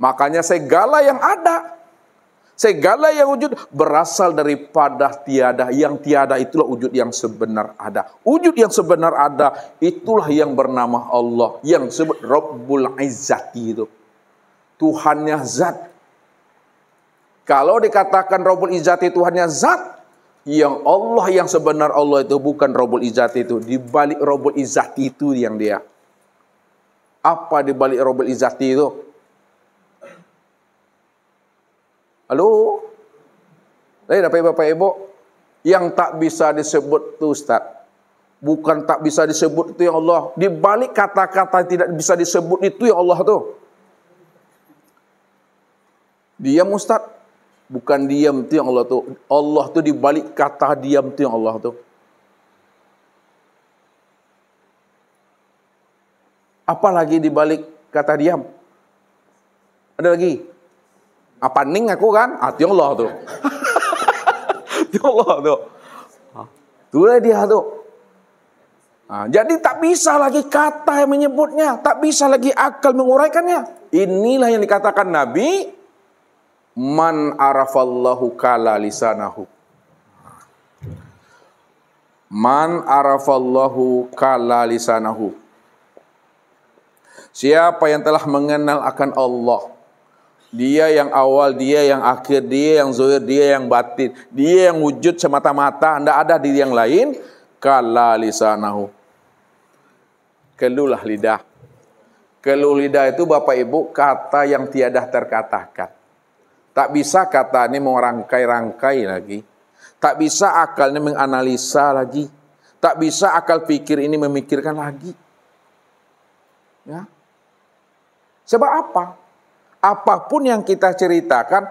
Makanya segala yang ada, segala yang wujud berasal daripada tiada. Yang tiada itulah wujud yang sebenar ada. Wujud yang sebenar ada itulah yang bernama Allah, yang disebut Rabbul Izzati itu. Tuhannya zat. Kalau dikatakan Rabbul Izzati Tuhannya zat, yang Allah yang sebenar Allah itu bukan Rabbul Izzati itu. Di balik Rabbul Izzati itu yang dia. Apa di balik Rabbul Izzati itu? Halo? Bapak Ibu, yang tak bisa disebut itu Ustaz. Bukan tak bisa disebut itu yang Allah. Di balik kata-kata tidak bisa disebut itu yang Allah tuh. Diam Ustaz. Bukan diam itu yang Allah tuh. Allah tuh di balik kata diam itu yang Allah tuh. Apalagi di balik kata diam? Ada lagi? Apa ning aku kan? Itu Allah tuh. Itu Allah tuh. Itulah dia tuh. Jadi tak bisa lagi kata yang menyebutnya. Tak bisa lagi akal menguraikannya. Inilah yang dikatakan Nabi. Man arafallahu kala lisanahu. Man arafallahu kala lisanahu. Siapa yang telah mengenal akan Allah. Dia yang awal, dia yang akhir, dia yang zahir, dia yang batin. Dia yang wujud semata-mata, tidak ada diri yang lain. Kala lisanahu. Keluhlah lidah. Keluh lidah itu Bapak Ibu kata yang tiada terkatakan. Tak bisa kata ini merangkai-rangkai lagi. Tak bisa akal ini menganalisa lagi. Tak bisa akal pikir ini memikirkan lagi. Ya. Sebab apa? Apapun yang kita ceritakan,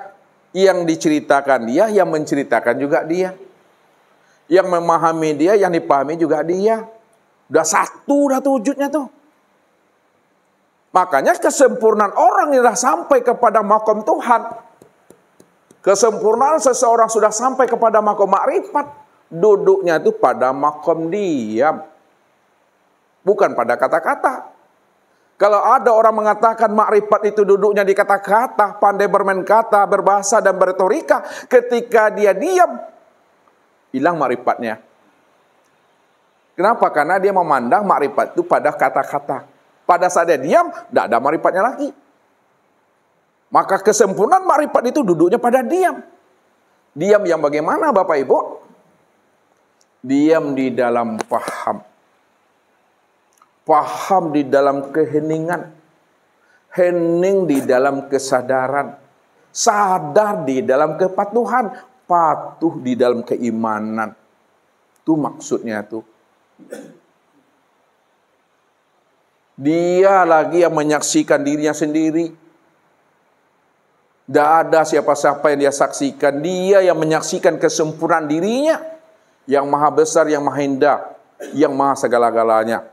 yang diceritakan dia, yang menceritakan juga dia. Yang memahami dia, yang dipahami juga dia. Udah satu, udah tuh wujudnya tuh. Makanya kesempurnaan orang yang sudah sampai kepada makom Tuhan. Kesempurnaan seseorang sudah sampai kepada makom makrifat. Duduknya itu pada makom diam. Bukan pada kata-kata. Kalau ada orang mengatakan makrifat itu duduknya di kata-kata, pandai bermain kata, berbahasa dan berretorika, ketika dia diam, hilang makrifatnya. Kenapa? Karena dia memandang makrifat itu pada kata-kata. Pada saat dia diam, tidak ada makrifatnya lagi. Maka kesempurnaan makrifat itu duduknya pada diam. Diam yang bagaimana Bapak Ibu? Diam di dalam paham. Paham di dalam keheningan. Hening di dalam kesadaran. Sadar di dalam kepatuhan. Patuh di dalam keimanan. Itu maksudnya tuh. Dia lagi yang menyaksikan dirinya sendiri. Tidak ada siapa-siapa yang dia saksikan. Dia yang menyaksikan kesempurnaan dirinya. Yang maha besar, yang maha indah. Yang maha segala-galanya.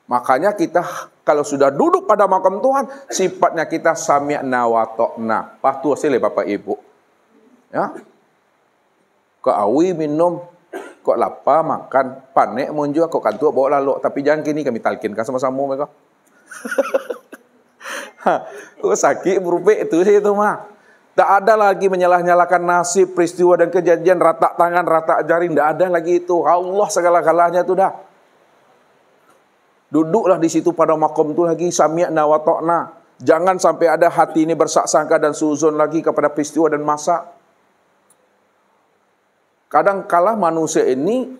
Makanya kita kalau sudah duduk pada makam Tuhan, sifatnya kita sami'na wa ta'na. Patuh sile Bapak Ibu. Ya. Kok awi minum, kok lapar makan, panek monjua, kok kantuk bawa lalu. Tapi jangan kini kami talkinkan sama-sama mereka. Sakit berubah itu sih itu mah. Tak ada lagi menyalah-nyalakan nasib, peristiwa dan kejadian, rata tangan, rata jari, tidak ada lagi itu. Allah segala-galanya itu dah. Duduklah di situ pada makom itu lagi sami'na wa ta'na. Jangan sampai ada hati ini bersaksangka dan suzon lagi kepada peristiwa dan masa. Kadang kala manusia ini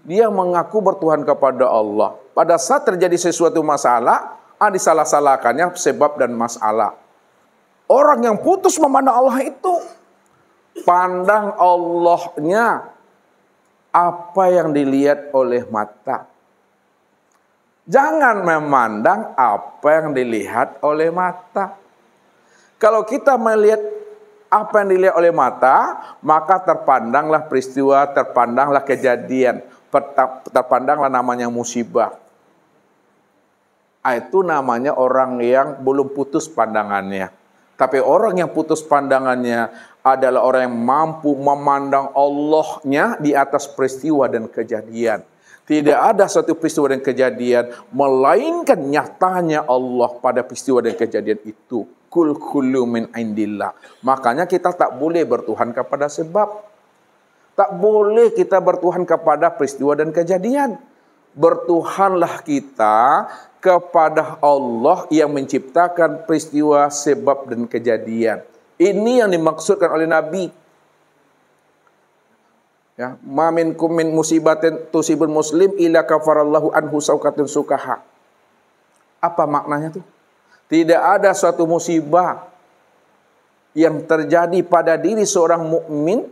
dia mengaku bertuhan kepada Allah. Pada saat terjadi sesuatu masalah, disalah-salahkannya sebab dan masalah. Orang yang putus memandang Allah itu pandang Allahnya apa yang dilihat oleh mata. Jangan memandang apa yang dilihat oleh mata. Kalau kita melihat apa yang dilihat oleh mata, maka terpandanglah peristiwa, terpandanglah kejadian, terpandanglah namanya musibah. Itu namanya orang yang belum putus pandangannya. Tapi orang yang putus pandangannya adalah orang yang mampu memandang Allahnya di atas peristiwa dan kejadian. Tidak ada satu peristiwa dan kejadian, melainkan nyatanya Allah pada peristiwa dan kejadian itu. kul kullu min indillah. Makanya kita tak boleh bertuhan kepada sebab. Tak boleh kita bertuhan kepada peristiwa dan kejadian. Bertuhanlah kita kepada Allah yang menciptakan peristiwa, sebab dan kejadian. Ini yang dimaksudkan oleh Nabi. Ya, ma minkum min musibatin tusibul muslim illa kafarallahu anhu saukatun sukaha. Apa maknanya tuh? Tidak ada suatu musibah yang terjadi pada diri seorang mukmin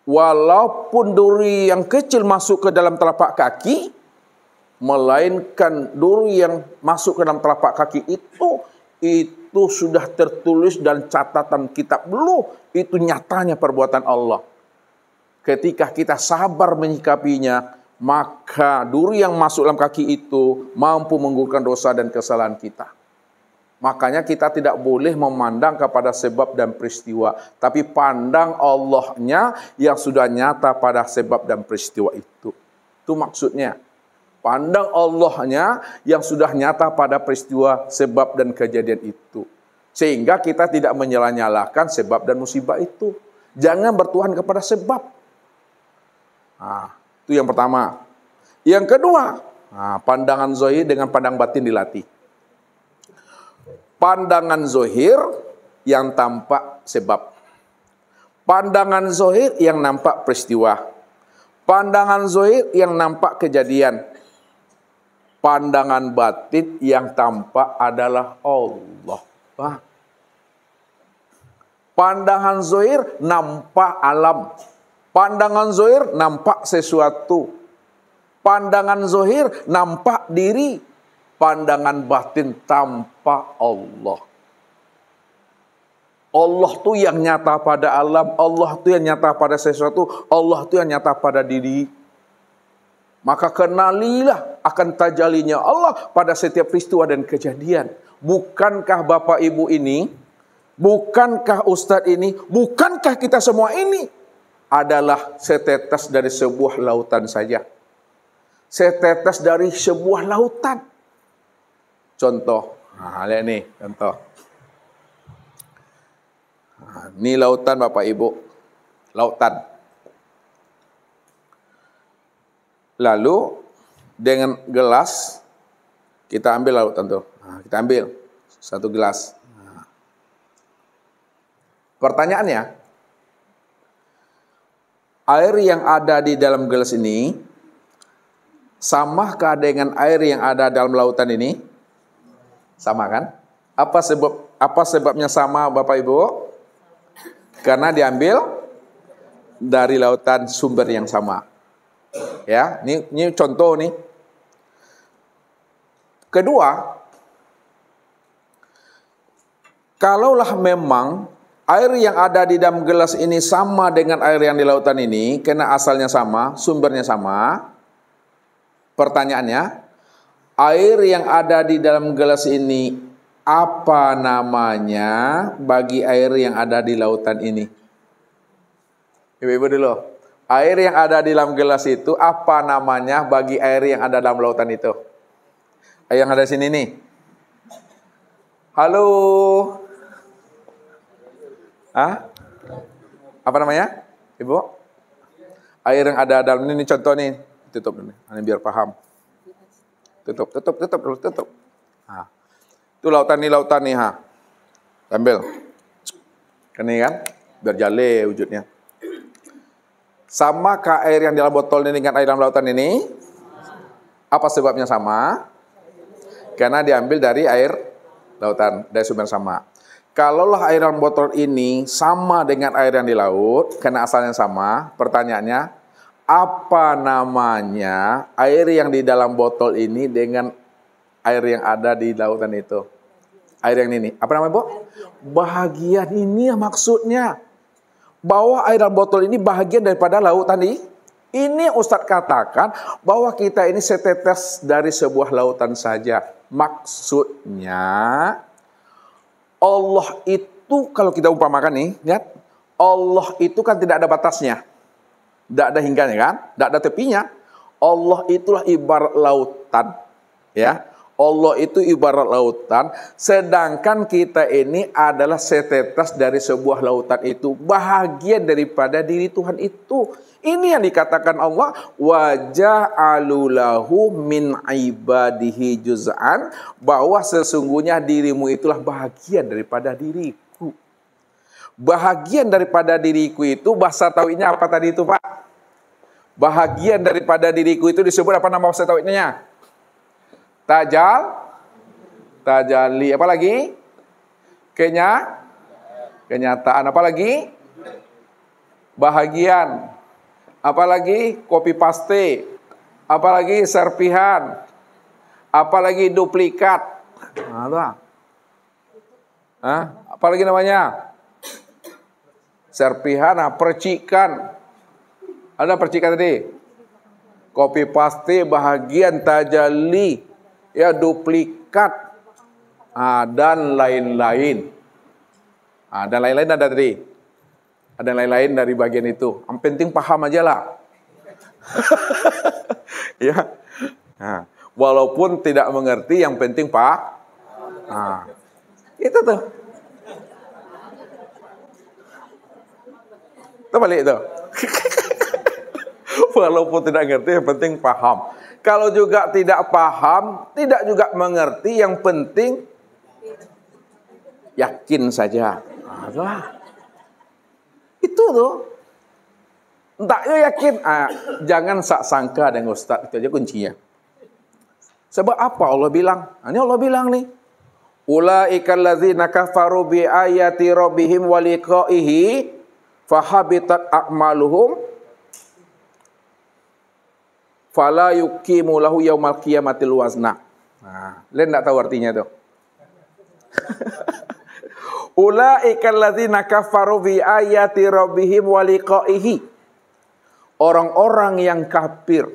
walaupun duri yang kecil masuk ke dalam telapak kaki, melainkan duri yang masuk ke dalam telapak kaki itu sudah tertulis dan catatan kitab dulu. Itu nyatanya perbuatan Allah. Ketika kita sabar menyikapinya, maka duri yang masuk dalam kaki itu mampu menggugurkan dosa dan kesalahan kita. Makanya kita tidak boleh memandang kepada sebab dan peristiwa, tapi pandang Allahnya yang sudah nyata pada sebab dan peristiwa itu. Itu maksudnya. Pandang Allahnya yang sudah nyata pada peristiwa, sebab dan kejadian itu. Sehingga kita tidak menyalah-nyalahkan sebab dan musibah itu. Jangan bertuhan kepada sebab. Nah, itu yang pertama. Yang kedua, pandangan zahir dengan pandang batin dilatih. Pandangan zahir yang tampak sebab. Pandangan zahir yang nampak peristiwa. Pandangan zahir yang nampak kejadian. Pandangan batin yang tampak adalah Allah. Pandangan zahir nampak alam. Pandangan zahir nampak sesuatu. Pandangan zahir nampak diri. Pandangan batin tampak Allah. Allah tuh yang nyata pada alam. Allah tuh yang nyata pada sesuatu. Allah tuh yang nyata pada diri. Maka kenalilah akan tajalinya Allah pada setiap peristiwa dan kejadian. Bukankah Bapak Ibu ini, bukankah Ustadz ini, bukankah kita semua ini adalah setetes dari sebuah lautan saja. Setetes dari sebuah lautan. Contoh, lihat nih, contoh. Ini lautan Bapak Ibu, lautan. Lalu dengan gelas kita ambil lautan tuh. Kita ambil satu gelas. Pertanyaannya, air yang ada di dalam gelas ini samakah dengan air yang ada dalam lautan ini? Sama kan? Apa sebabnya sama Bapak Ibu? Karena diambil dari lautan sumber yang sama. Ya, ini contoh nih. Kedua, kalaulah memang air yang ada di dalam gelas ini sama dengan air yang di lautan ini, karena asalnya sama, sumbernya sama. Pertanyaannya, air yang ada di dalam gelas ini, apa namanya bagi air yang ada di lautan ini? Ibu-ibu dulu. Air yang ada di dalam gelas itu, apa namanya bagi air yang ada dalam lautan itu? Air yang ada di sini nih. Halo? Apa namanya? Ibu? Air yang ada dalam ini contoh nih. Tutup dulu. Ini biar paham. Tutup dulu. Itu lautan nih. Ambil. Ini kan? Biar jale wujudnya. Samakah air yang di dalam botol ini dengan air dalam lautan ini? Apa sebabnya sama? Karena diambil dari air lautan, dari sumber sama. Kalaulah air dalam botol ini sama dengan air yang di laut, karena asalnya sama, pertanyaannya, apa namanya air yang di dalam botol ini dengan air yang ada di lautan itu? Air yang ini. Apa namanya, Bu? Bahagian ini ya maksudnya. Bahwa air dalam botol ini bahagian daripada lautan ini. Ini Ustadz katakan bahwa kita ini setetes dari sebuah lautan saja. Maksudnya Allah itu kalau kita umpamakan nih, lihat, Allah itu kan tidak ada batasnya. Tidak ada hingganya kan? Tidak ada tepinya. Allah itulah ibarat lautan. Ya. Allah itu ibarat lautan, sedangkan kita ini adalah setetes dari sebuah lautan itu, bahagian daripada diri Tuhan itu. Ini yang dikatakan Allah, wa ja'alu lahu min ibadihi juz'an, bahwa sesungguhnya dirimu itulah bahagian daripada diriku. Bahagian daripada diriku itu bahasa tauhidnya apa tadi itu, Pak? Bahagian daripada diriku itu disebut apa nama bahasa tauhidnya? Tajalli, apa lagi? Kenyataan, apa lagi? Bahagian, apa lagi? Copy paste, apa lagi? Serpihan, apa lagi? Duplikat. Apa lagi namanya? Serpihan, percikan. Ada percikan tadi? Copy paste, bahagian, tajalli, ya, duplikat, dan lain-lain. Dan lain-lain ada tadi. Ada lain-lain dari bagian itu. Yang penting paham aja lah. Ya. Walaupun tidak mengerti, yang penting itu tuh. Itu balik itu. Walaupun tidak ngerti, yang penting paham. Kalau juga tidak paham, tidak juga mengerti, yang penting yakin saja. Itu tuh. Entah ya yakin. Jangan sangka dengan Ustaz, itu aja kuncinya. Sebab apa Allah bilang? Ini Allah bilang nih. Ulaikal ladzina kafaru bi ayati rabbihim wa liqaihi fahabitat a'maluhum fala yuqimu lahu yaumal qiyamatil wazna. Lain enggak tahu artinya tuh. Ulaikal ladzina kafaru bi ayati rabbihim wa liqaihi. Orang-orang yang kafir,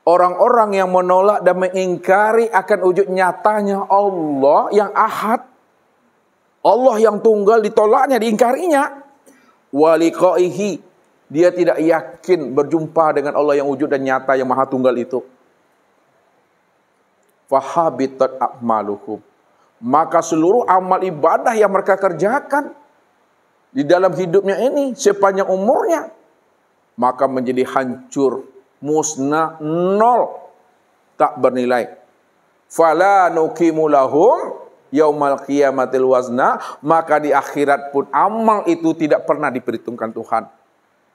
orang-orang yang menolak dan mengingkari akan wujud nyatanya Allah yang ahad, Allah yang tunggal, ditolaknya, diingkarinya. Wa liqaihi, dia tidak yakin berjumpa dengan Allah yang wujud dan nyata, yang maha tunggal itu. Fahabitat a'maluhum, maka seluruh amal ibadah yang mereka kerjakan di dalam hidupnya ini sepanjang umurnya, maka menjadi hancur, musnah, nol, tak bernilai. Fala nuqimu lahum yaumal qiyamatil wazna, maka di akhirat pun amal itu tidak pernah diperhitungkan Tuhan.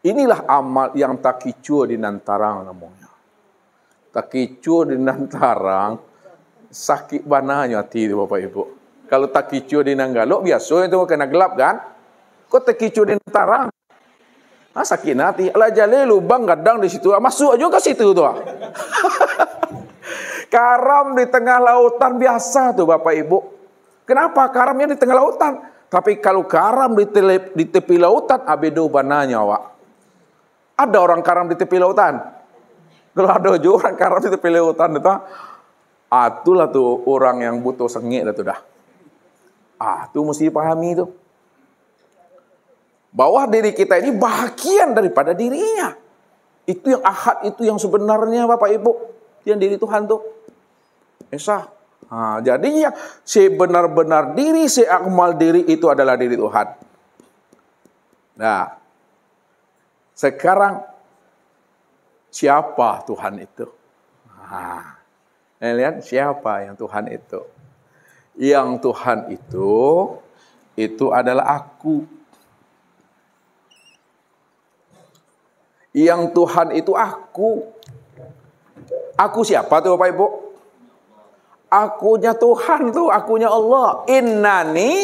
Inilah amal yang takicu di nantarang namanya. Takicu di nantarang, sakit bananya hati itu Bapak Ibu. Kalau takicu di nanggalo, biasa itu kena gelap kan? Kok takicu di nantarang? Sakit hati. Alah jale lubang gadang di situ. Masuk juga ke situ tuh. Karam di tengah lautan biasa tuh Bapak Ibu. Kenapa karamnya di tengah lautan? Tapi kalau karam di tepi lautan, abedo bananya Wak. Ada orang karam di tepi lautan? Kalau ada juga orang karam di tepi lautan itu, itulah tuh orang yang butuh sengit itu dah. Itu mesti pahami itu. Bahwa diri kita ini bahagian daripada dirinya. Itu yang ahad, itu yang sebenarnya Bapak Ibu. Yang diri Tuhan tuh. Esa. Jadi yang sebenar-benar diri, seakmal diri itu adalah diri Tuhan. Nah, sekarang siapa Tuhan itu? Lihat siapa yang Tuhan itu? Yang Tuhan itu adalah aku. Yang Tuhan itu aku. Aku siapa tuh Bapak Ibu? Akunya Tuhan tuh, akunya Allah. Innani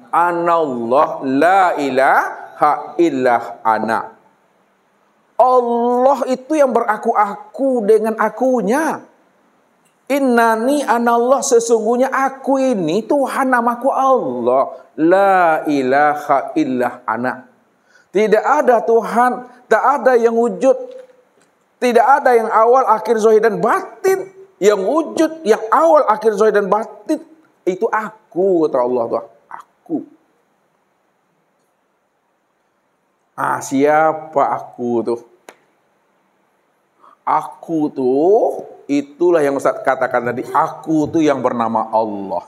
anallah la ilaha illah ana. Allah itu yang beraku-aku dengan akunya. Innani anallah, sesungguhnya aku ini Tuhan, namaku Allah. La ilaha illah ana. Tidak ada Tuhan, tak ada yang wujud. Tidak ada yang awal, akhir, zahir dan batin. Yang wujud, yang awal, akhir, zahir dan batin, itu aku, kata Allah tuh. Aku. Siapa aku tuh? Aku tuh itulah yang Ustaz katakan tadi, aku tuh yang bernama Allah.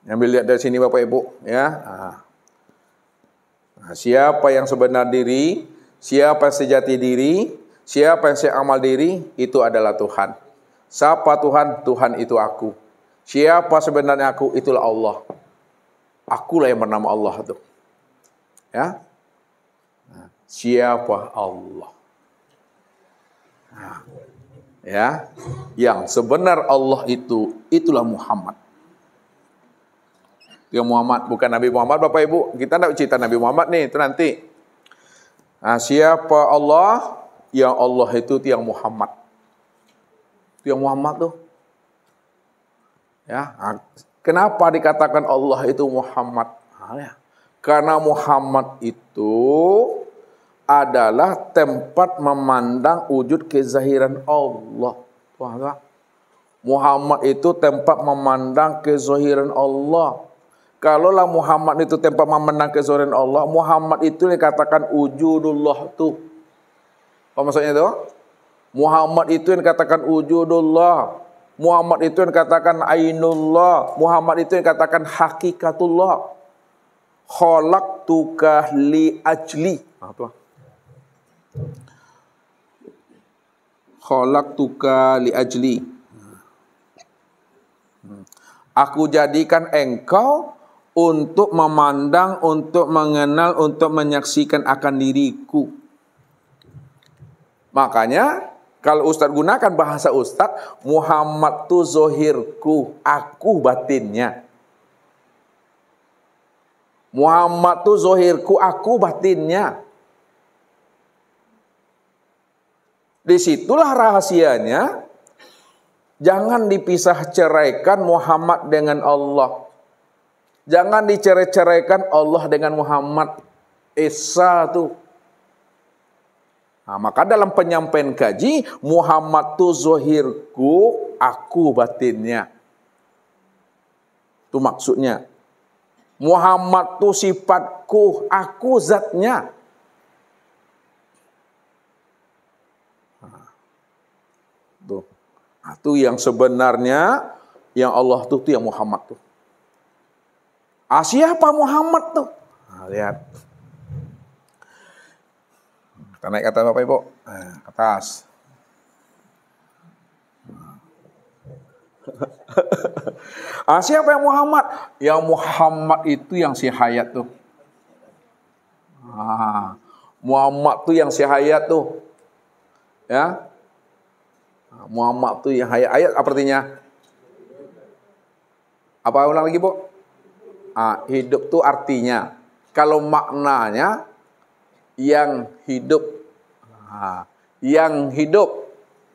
Ambil lihat dari sini Bapak Ibu, ya. Nah, siapa yang sebenar diri, siapa yang sejati diri, siapa yang seamal diri, itu adalah Tuhan. Siapa Tuhan? Tuhan itu aku. Siapa sebenarnya aku? Itulah Allah. Akulah yang bernama Allah itu. Ya. Nah, siapa Allah? Nah, ya, yang sebenar Allah itu, itulah Muhammad. Yang Muhammad, bukan Nabi Muhammad, Bapak Ibu. Kita tidak cerita Nabi Muhammad nih, itu nanti. Nah, siapa Allah? Yang Allah itu yang Muhammad. Itu yang Muhammad tuh. Ya, kenapa dikatakan Allah itu Muhammad? Nah, ya. Karena Muhammad itu adalah tempat memandang wujud kezahiran Allah. Wah, Muhammad itu tempat memandang kezahiran Allah. Kalaulah Muhammad itu tempat memandang kezahiran Allah, Muhammad itu dikatakan wujudullah tuh. Apa maksudnya itu? Muhammad itu yang dikatakan wujudullah. Muhammad itu yang dikatakan ainullah. Muhammad itu yang dikatakan hakikatullah. Khalaqtuka li ajli. Khalaqtuka li ajli. Aku jadikan engkau untuk memandang, untuk mengenal, untuk menyaksikan akan diriku. Makanya kalau Ustadz gunakan bahasa Ustadz, Muhammad tu zohirku, aku batinnya. Muhammad tu zohirku, aku batinnya. Disitulah rahasianya. Jangan dipisah ceraikan Muhammad dengan Allah. Jangan dicerai-ceraikan Allah dengan Muhammad. Esa tuh. Nah, maka dalam penyampaian kaji, Muhammad tu zohirku, aku batinnya. Itu maksudnya. Muhammad tu sifatku, aku zatnya. Tuh. Nah, itu yang sebenarnya, yang Allah tuh yang Muhammad tuh. Siapa Muhammad tuh? Nah, lihat. Kita naik kata Bapak Ibu. Nah, ke atas. Siapa yang Muhammad? Yang Muhammad itu yang si hayat tuh. Muhammad tuh yang si hayat tuh. Ya. Muhammad tuh yang hayat. Ayat apa artinya? Apa ulang lagi, Bu? Hidup tuh artinya. Kalau maknanya yang hidup. Yang hidup.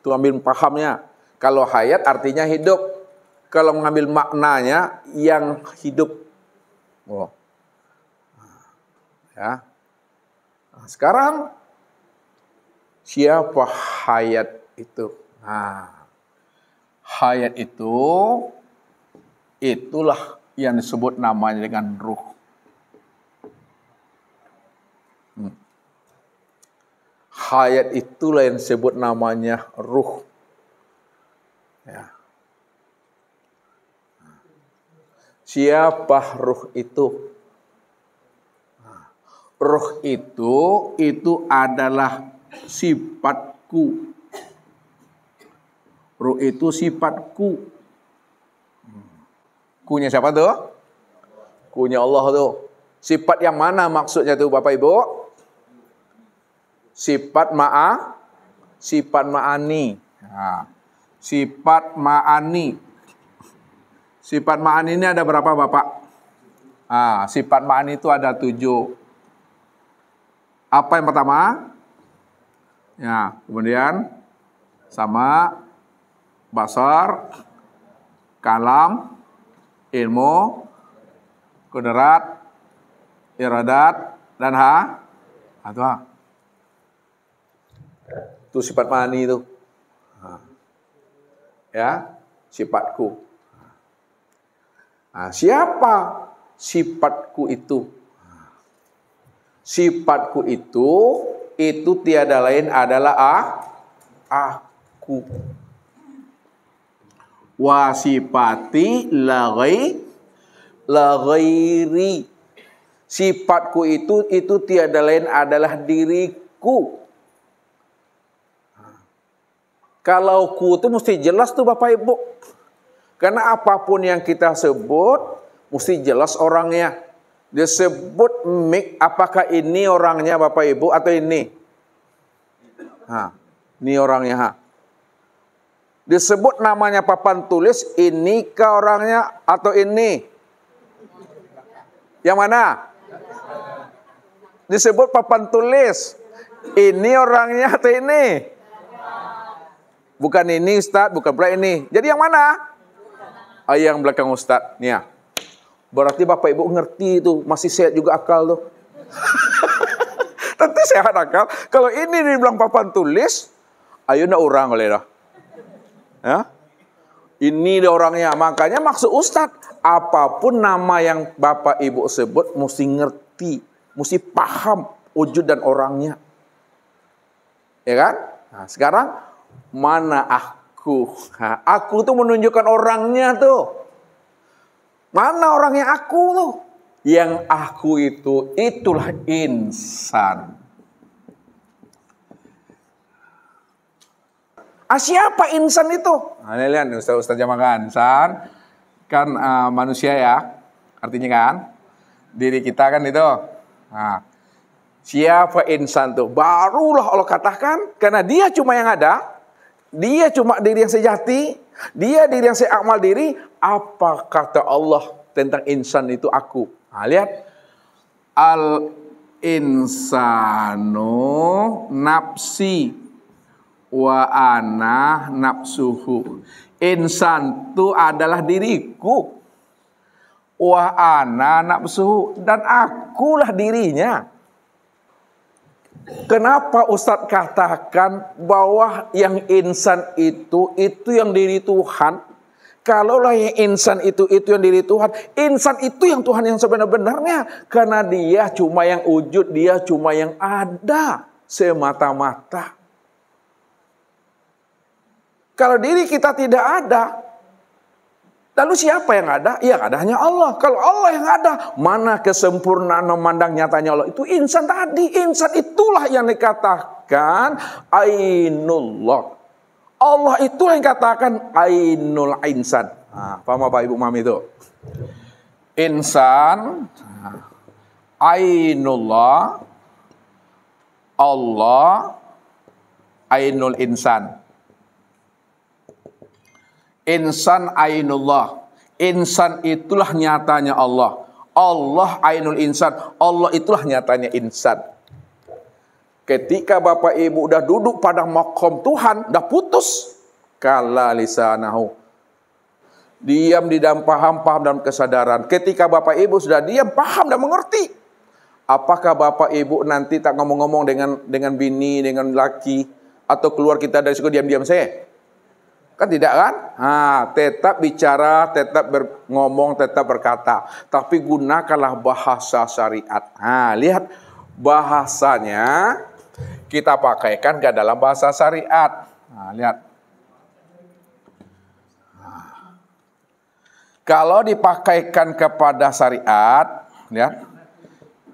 Itu ambil pahamnya. Kalau hayat artinya hidup. Kalau mengambil maknanya yang hidup. Oh. Ya. Nah, sekarang siapa hayat itu? Hayat itu itulah yang disebut namanya dengan ruh. Hayat itulah yang disebut namanya ruh. Ya. Siapa ruh itu? Ruh itu adalah sifatku. Ruh itu sifatku. Kunya siapa tuh? Kunya Allah tuh. Sifat yang mana maksudnya tuh Bapak Ibu? Sifat sifat ma'ani. Sifat ma'ani. Sifat ma'ani ini ada berapa Bapak? Sifat ma'ani itu ada 7. Apa yang pertama? Ya, kemudian sama basar, kalam, ilmu, kudrat, iradat, dan itu sifat ma'ani itu. Ya, sifatku. Siapa sifatku itu? Sifatku itu itu tiada lain adalah aku. Wa sifati la ghairi. Sifatku itu tiada lain adalah diriku. Kalau ku itu mesti jelas tuh Bapak Ibu. Karena apapun yang kita sebut mesti jelas orangnya. Disebut mik, apakah ini orangnya Bapak Ibu atau ini? Ini orangnya. Disebut namanya papan tulis, ini ke orangnya atau ini? Yang mana? Disebut papan tulis, ini orangnya atau ini? Bukan ini Ustaz, bukan pula ini. Jadi yang mana? Yang belakang Ustaz. Nih ya. Berarti Bapak Ibu ngerti itu, masih sehat juga akal tuh. Tentu sehat akal. Kalau ini dibilang papan tulis, ayo ndak orang oleh dah. Ya? Ini dia orangnya. Makanya maksud Ustaz, apapun nama yang Bapak Ibu sebut mesti ngerti, mesti paham wujud dan orangnya. Ya kan? Nah, sekarang mana aku? Aku tuh menunjukkan orangnya tuh. Mana orangnya aku tuh? Yang aku itulah insan. Siapa insan itu? Nah, lihat Ustaz jamakan. Insan kan manusia ya. Artinya kan diri kita kan itu. Nah, siapa insan tuh? Barulah Allah katakan, karena dia cuma yang ada. Dia cuma diri yang sejati, dia diri yang seamal diri. Apa kata Allah tentang insan itu aku? Nah, lihat. Al insanu nafsi wa ana nafsuhu. Insan itu adalah diriku. Wa ana nafsuhu, dan akulah dirinya. Kenapa Ustadz katakan bahwa yang insan itu yang diri Tuhan? Kalaulah yang insan itu yang diri Tuhan, insan itu yang Tuhan yang sebenar-benarnya. Karena dia cuma yang wujud, dia cuma yang ada semata-mata. Kalau diri kita tidak ada, lalu siapa yang ada? Yang ada hanya Allah. Kalau Allah yang ada, mana kesempurnaan memandang nyatanya Allah? Itu insan tadi. Insan itulah yang dikatakan ainullah. Allah itulah yang dikatakan ainul insan. Paham Bapak Ibu Mami itu? Insan, ainullah, Allah, ainul insan. Insan ainullah. Insan itulah nyatanya Allah. Allah ainul insan. Allah itulah nyatanya insan. Ketika Bapak Ibu udah duduk pada maqam Tuhan, udah putus. Kala lisanahu. Diam di dalam paham dalam kesadaran. Ketika Bapak Ibu sudah diam, paham dan mengerti. Apakah Bapak Ibu nanti tak ngomong-ngomong dengan bini, dengan laki, atau keluar kita dari situ diam-diam saya? Kan tidak kan? Tetap bicara, tetap ngomong, tetap berkata. Tapi gunakanlah bahasa syariat. Lihat bahasanya kita pakaikan ke dalam bahasa syariat. Lihat. Kalau dipakaikan kepada syariat, lihat.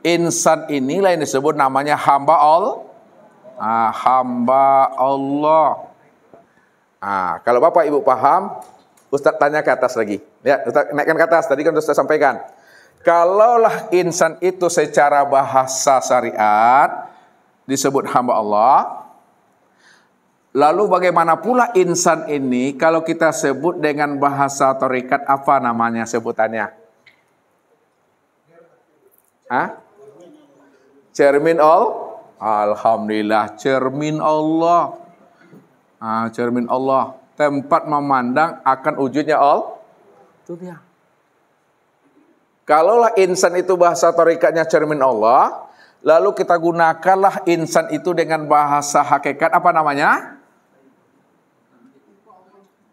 Insan inilah yang disebut namanya hamba Allah. Hamba Allah. Kalau Bapak Ibu paham, Ustaz tanya ke atas lagi. Lihat, Ustaz naikkan ke atas. Tadi kan Ustaz sampaikan. Kalaulah insan itu secara bahasa syariat disebut hamba Allah, lalu bagaimana pula insan ini kalau kita sebut dengan bahasa tarekat, apa namanya sebutannya? Cermin Allah. Alhamdulillah, cermin Allah. Cermin Allah, tempat memandang akan wujudnya Allah. Itu dia. Kalaulah insan itu bahasa tarikatnya cermin Allah, lalu kita gunakanlah insan itu dengan bahasa hakikat, apa namanya?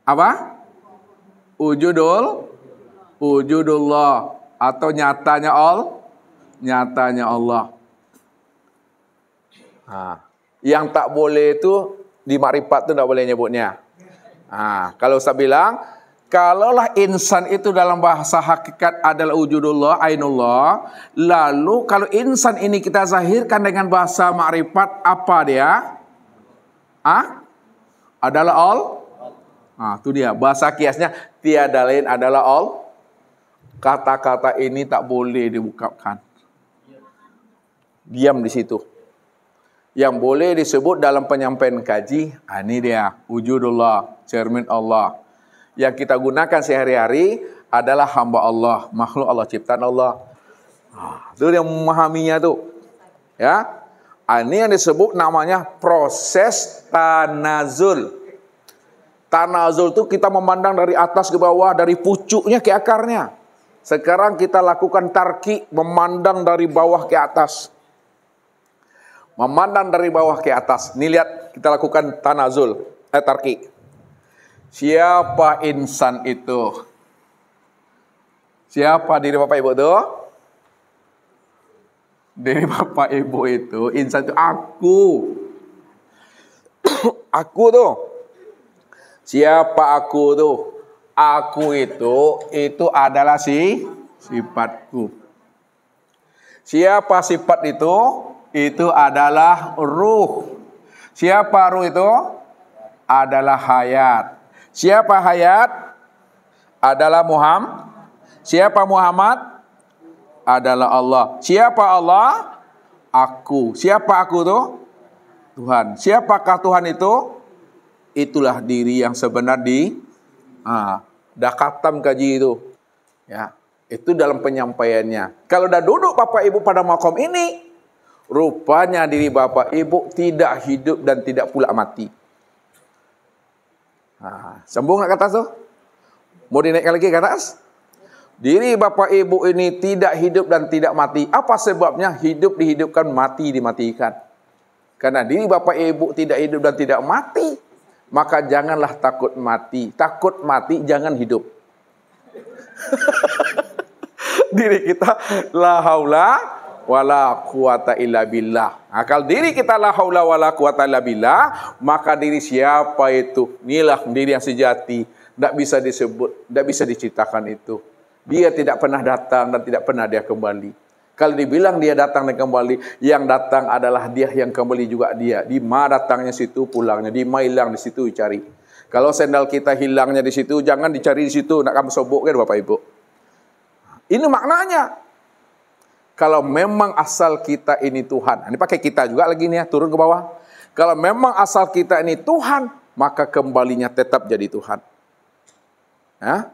Apa? Wujudullah atau nyatanya Allah. Yang tak boleh itu di makrifat itu tak boleh nyebutnya. Kalau saya bilang, kalaulah insan itu dalam bahasa hakikat adalah wujudullah, ainullah, lalu kalau insan ini kita zahirkan dengan bahasa makrifat, apa dia? Adalah all. Itu dia. Bahasa kiasnya tiada lain adalah all. Kata-kata ini tak boleh diungkapkan. Diam di situ. Yang boleh disebut dalam penyampaian kaji, ini dia, wujudullah, cermin Allah. Yang kita gunakan sehari-hari adalah hamba Allah, makhluk Allah, ciptaan Allah. Itu yang memahaminya tuh. Ya. Ini yang disebut namanya proses tanazul. Tanazul itu kita memandang dari atas ke bawah, dari pucuknya ke akarnya. Sekarang kita lakukan tarki, memandang dari bawah ke atas. Memandang dari bawah ke atas. Ini lihat, kita lakukan tanazul, tarki. Siapa insan itu? Siapa diri Bapak Ibu itu? Diri Bapak Ibu itu, insan itu aku. Aku tuh. Siapa aku tuh? Aku itu adalah sifatku. Siapa sifat itu? Itu adalah ruh. Siapa ruh itu? Adalah hayat. Siapa hayat? Adalah Muhammad. Siapa Muhammad? Adalah Allah. Siapa Allah? Aku. Siapa aku tuh? Tuhan. Siapakah Tuhan itu? Itulah diri yang sebenar dah khatam kaji itu. Ya, itu dalam penyampaiannya. Kalau dah duduk Bapak Ibu pada makom ini, rupanya diri Bapak Ibu tidak hidup dan tidak pula mati. Sambung nggak ke atas tuh? Mau dinaikkan lagi ke atas? Diri Bapak Ibu ini tidak hidup dan tidak mati. Apa sebabnya? Hidup dihidupkan, mati dimatikan. Karena diri Bapak Ibu tidak hidup dan tidak mati, maka janganlah takut mati. Takut mati, jangan hidup. Diri kita la haula wala quwata illa billah. Kalau diri kita la haula wala quwata illa billah, maka diri siapa itu? Inilah diri yang sejati. Tidak bisa disebut, tidak bisa diciptakan itu. Dia tidak pernah datang dan tidak pernah dia kembali. Kalau dibilang dia datang dan kembali, yang datang adalah dia, yang kembali juga dia. Di mana datangnya situ pulangnya, di mana hilang di situ dicari. Kalau sendal kita hilangnya di situ, jangan dicari di situ, nak kamu sobok kan Bapak Ibu. Ini maknanya. Kalau memang asal kita ini Tuhan, ini pakai kita juga lagi nih ya, turun ke bawah. Kalau memang asal kita ini Tuhan, maka kembalinya tetap jadi Tuhan.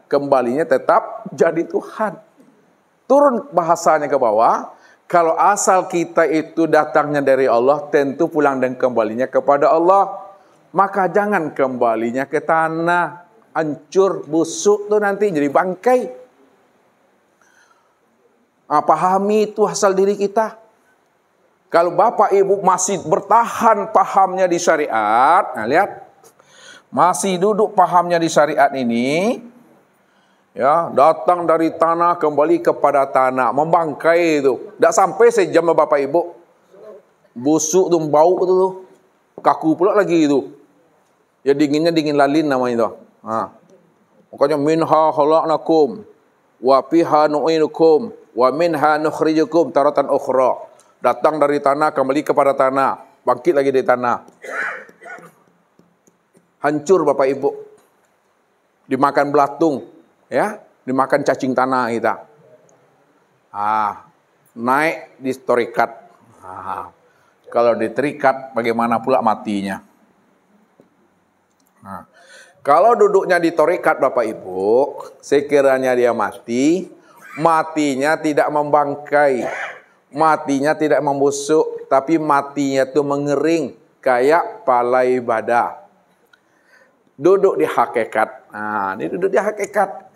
Kembalinya tetap jadi Tuhan. Turun bahasanya ke bawah. Kalau asal kita itu datangnya dari Allah, tentu pulang dan kembalinya kepada Allah. Maka jangan kembalinya ke tanah, hancur, busuk tuh nanti jadi bangkai. Pahami itu asal diri kita. Kalau Bapak Ibu masih bertahan pahamnya di syariat, lihat, masih duduk pahamnya di syariat ini, ya, datang dari tanah kembali kepada tanah, membangkai itu. Tidak sampai sejam Bapak Ibu. Busuk tuh, bau tuh, kaku pula lagi itu. Ya dinginnya dingin lalin namanya itu. Makanya minha khalaqnakum wa fiha nu'inukum wa minha nukhrijukum taratan ukhra. Datang dari tanah kembali kepada tanah, bangkit lagi dari tanah. Hancur Bapak Ibu. Dimakan belatung. Ya, dimakan cacing tanah kita. Naik di torikat. Kalau diterikat, bagaimana pula matinya? Kalau duduknya di torikat Bapak Ibu, sekiranya dia mati, matinya tidak membangkai, matinya tidak membusuk, tapi matinya itu mengering kayak palai badak. Duduk di hakikat. Ini duduk di hakikat.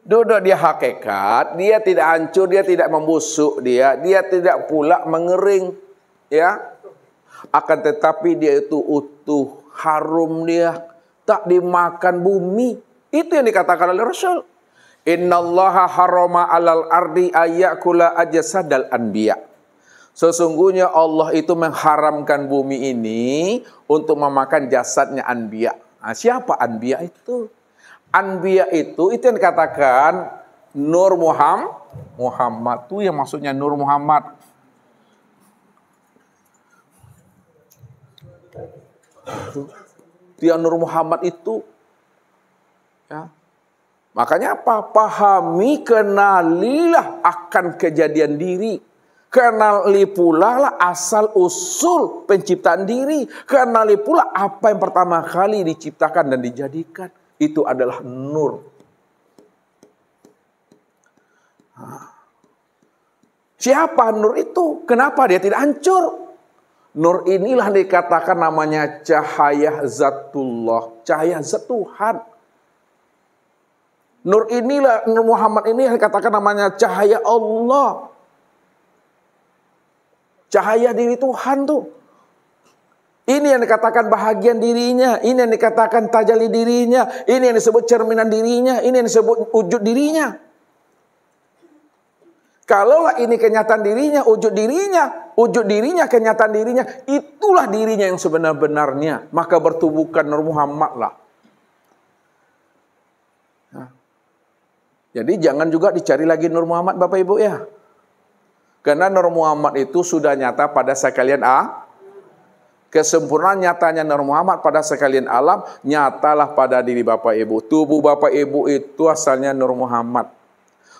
Duduk di hakikat, dia tidak hancur, dia tidak membusuk, dia tidak pula mengering, ya. Akan tetapi dia itu utuh, harum dia, tak dimakan bumi. Itu yang dikatakan oleh Rasul. Innallaha harama 'alal ardi ayyakula ajsadal anbiya. Sesungguhnya Allah itu mengharamkan bumi ini untuk memakan jasadnya anbiya. Nah, siapa anbiya itu? Anbiya itu yang dikatakan Nur Muhammad. Itu yang maksudnya Nur Muhammad. Dia Nur Muhammad itu. Ya. Makanya apa? Pahami, kenalilah akan kejadian diri. Kenali pula lah asal usul penciptaan diri. Kenali pula apa yang pertama kali diciptakan dan dijadikan. Itu adalah nur. Siapa nur itu? Kenapa dia tidak hancur? Nur inilah dikatakan namanya cahaya zatullah. Cahaya zat Tuhan. Nur inilah, Nur Muhammad ini yang dikatakan namanya cahaya Allah. Cahaya diri Tuhan tuh. Ini yang dikatakan bahagian dirinya. Ini yang dikatakan tajalli dirinya. Ini yang disebut cerminan dirinya. Ini yang disebut wujud dirinya. Kalaulah ini kenyataan dirinya, wujud dirinya, kenyataan dirinya, itulah dirinya yang sebenar-benarnya. Maka bertubuhkan Nur Muhammad lah. Nah. Jadi jangan juga dicari lagi Nur Muhammad Bapak Ibu ya. Karena Nur Muhammad itu sudah nyata pada sekalian kesempurnaan nyatanya Nur Muhammad pada sekalian alam, nyatalah pada diri Bapak Ibu. Tubuh Bapak Ibu itu asalnya Nur Muhammad.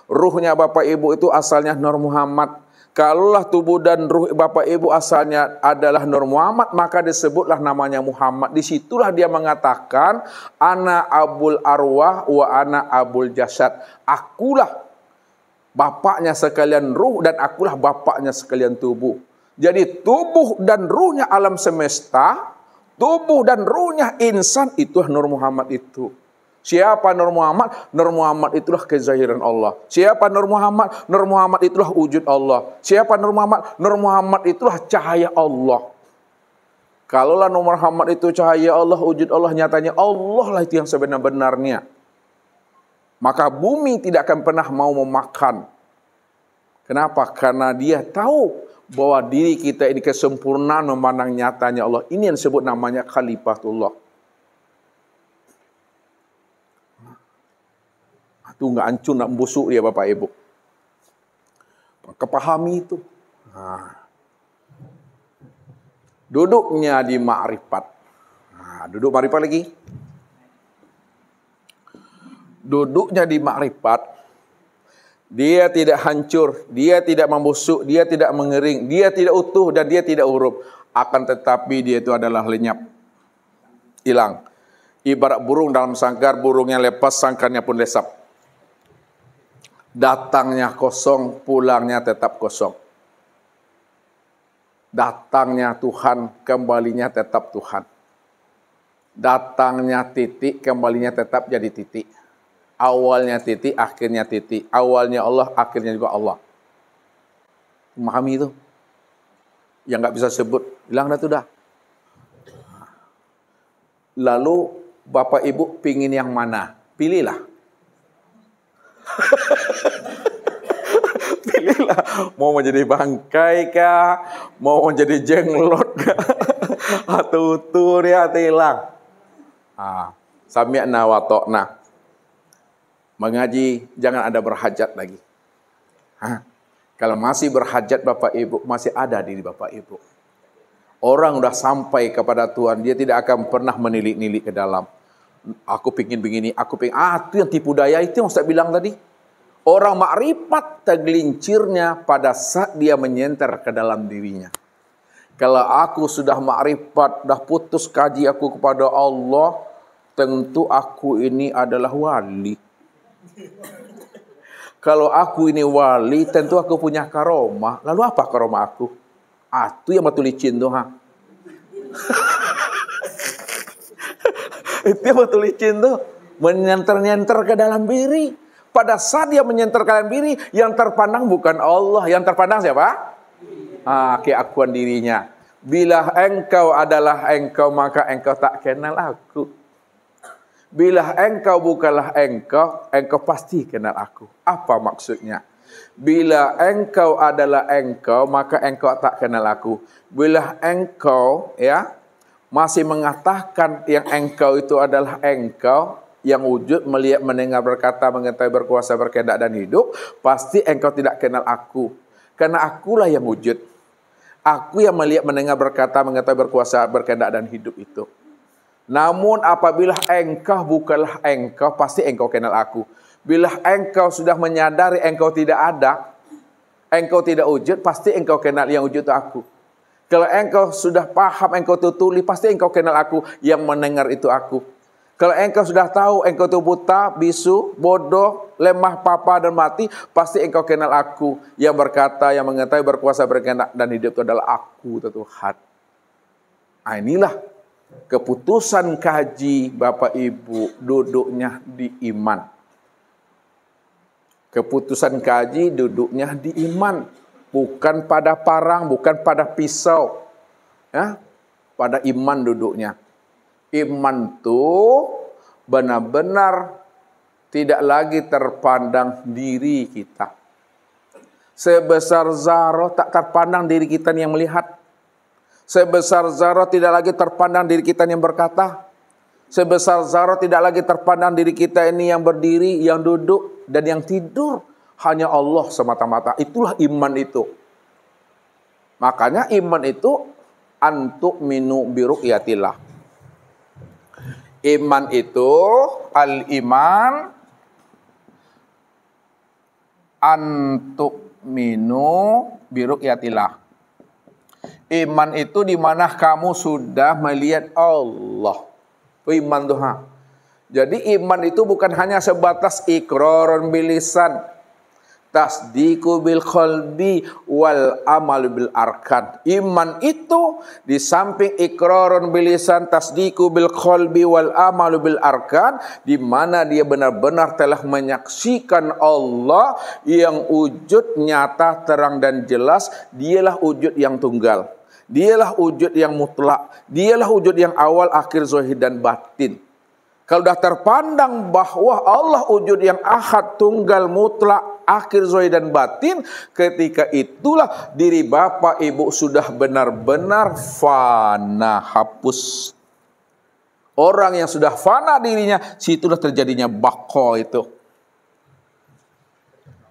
Ruhnya Bapak Ibu itu asalnya Nur Muhammad. Kalaulah tubuh dan ruh Bapak Ibu asalnya adalah Nur Muhammad, maka disebutlah namanya Muhammad. Disitulah dia mengatakan, Ana abul arwah wa ana abul jasad. Akulah bapaknya sekalian ruh dan akulah bapaknya sekalian tubuh. Jadi tubuh dan ruhnya alam semesta, tubuh dan ruhnya insan, itu Nur Muhammad itu. Siapa Nur Muhammad? Nur Muhammad itulah kezahiran Allah. Siapa Nur Muhammad? Nur Muhammad itulah wujud Allah. Siapa Nur Muhammad? Nur Muhammad itulah cahaya Allah. Kalaulah Nur Muhammad itu cahaya Allah, wujud Allah, nyatanya Allah lah itu yang sebenar-benarnya. Maka bumi tidak akan pernah mau memakan. Kenapa? Karena dia tahu bahwa diri kita ini kesempurnaan memandang nyatanya Allah. Ini yang disebut namanya khalifatullah. Itu nggak hancur, nggak membusuk dia Bapak Ibu. Kepahami itu. Nah. Duduknya di ma'rifat. Nah, duduk ma'rifat lagi. Duduknya di ma'rifat. Dia tidak hancur, dia tidak membusuk, dia tidak mengering, dia tidak utuh dan dia tidak huruf. Akan tetapi dia itu adalah lenyap. Hilang. Ibarat burung dalam sangkar, burungnya lepas, sangkarnya pun lesap. Datangnya kosong, pulangnya tetap kosong. Datangnya Tuhan, kembalinya tetap Tuhan. Datangnya titik, kembalinya tetap jadi titik. Awalnya titik, akhirnya titik. Awalnya Allah, akhirnya juga Allah. Memahami itu? Yang nggak bisa sebut, hilang dah tuh dah. Lalu Bapak Ibu pingin yang mana? Pilihlah. Pilihlah, mau menjadi bangkai kah, mau menjadi jenglot kah, atau utur ya, atau hilang. Sami'na wa ta'na. Mengaji jangan ada berhajat lagi. Kalau masih berhajat Bapak Ibu, masih ada diri Bapak Ibu. Orang udah sampai kepada Tuhan, dia tidak akan pernah menilik-nilik ke dalam. Aku pingin begini, aku pingin. Itu yang tipu daya, itu yang Ustaz bilang tadi. Orang makrifat tergelincirnya pada saat dia menyenter ke dalam dirinya. Kalau aku sudah makrifat, dah putus kaji aku kepada Allah, tentu aku ini adalah wali. Kalau aku ini wali, tentu aku punya karomah. Lalu apa karomah aku? Itu yang betul licin tuh. Itu yang betul licin tuh. Menyenter-nyenter ke dalam diri. Pada saat dia menyenter ke dalam diri, yang terpandang bukan Allah. Yang terpandang siapa? Keakuan dirinya. Bila engkau adalah engkau, maka engkau tak kenal aku. Bila engkau bukanlah engkau, engkau pasti kenal aku. Apa maksudnya? Bila engkau adalah engkau, maka engkau tak kenal aku. Bila engkau ya masih mengatakan yang engkau itu adalah engkau, yang wujud, melihat, mendengar, berkata, mengetahui, berkuasa, berkehendak dan hidup, pasti engkau tidak kenal aku. Karena akulah yang wujud. Aku yang melihat, mendengar, berkata, mengetahui, berkuasa, berkehendak dan hidup itu. Namun apabila engkau bukanlah engkau, pasti engkau kenal aku. Bila engkau sudah menyadari engkau tidak ada, engkau tidak wujud, pasti engkau kenal yang wujud itu aku. Kalau engkau sudah paham, engkau itu tuli, pasti engkau kenal aku, yang mendengar itu aku. Kalau engkau sudah tahu engkau itu buta, bisu, bodoh, lemah, papa dan mati, pasti engkau kenal aku, yang berkata, yang mengetahui, berkuasa, berkehendak dan hidup itu adalah aku, Tuhan. Nah, inilah keputusan kaji Bapak Ibu duduknya di iman. Keputusan kaji duduknya di iman, bukan pada parang, bukan pada pisau, ya, pada iman duduknya. Iman itu benar-benar tidak lagi terpandang diri kita. Sebesar zarah tak terpandang diri kita yang melihat. Sebesar zarah tidak lagi terpandang diri kita yang berkata. Sebesar zarah tidak lagi terpandang diri kita ini yang berdiri, yang duduk, dan yang tidur. Hanya Allah semata-mata. Itulah iman itu. Makanya iman itu antuk minu biru'yatillah. Iman itu, al-iman antuk minu biru'yatillah. Iman itu di mana kamu sudah melihat Allah. Iman Tuhan. Jadi iman itu bukan hanya sebatas iqrarun bil lisan, tasdiqu bil qalbi wal amal bil arkan. Iman itu di samping iqrarun bil lisan, tasdiqu bil qalbi wal amal bil arkan, di mana dia benar-benar telah menyaksikan Allah yang wujud nyata, terang dan jelas. Dialah wujud yang tunggal. Dialah wujud yang mutlak. Dialah wujud yang awal, akhir, zahir dan batin. Kalau dah terpandang bahwa Allah wujud yang ahad, tunggal, mutlak, akhir, zahir dan batin, ketika itulah diri Bapak Ibu sudah benar-benar fana, hapus. Orang yang sudah fana dirinya, situlah terjadinya baqa itu.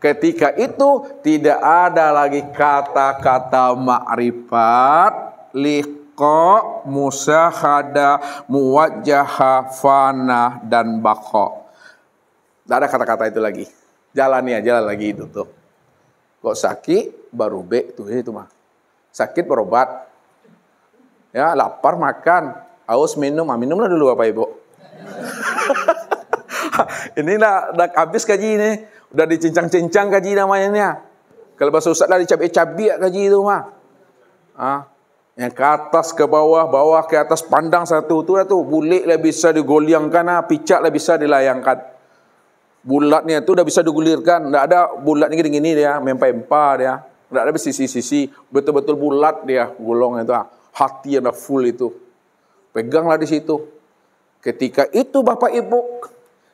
Ketika itu tidak ada lagi kata-kata ma'rifat, liqa, musahada, muwajjaha, fana, dan baqa. Tidak ada kata-kata itu lagi. Jalan lagi itu tuh. Kok sakit baru tuh itu mah. Sakit berobat. Ya, lapar makan, haus minum, minumlah dulu Bapak Ibu. Inilah udah habis kaji ini. Udah dicincang-cincang kaji namanya. Kalau bahasa Ustaz lah dicabik-cabik kaji itu mah. Yang ke atas ke bawah, bawah ke atas, pandang satu tu lah tu. Bulik lah bisa digoliangkan, picak lah bisa dilayangkan. Bulatnya tu dah bisa digulirkan. Tak ada bulatnya gini-gini dia, mempa-mempa dia. Tak ada sisi-sisi, betul-betul bulat dia golong itu. Hati yang dah full itu. Peganglah di situ. Ketika itu Bapak Ibu,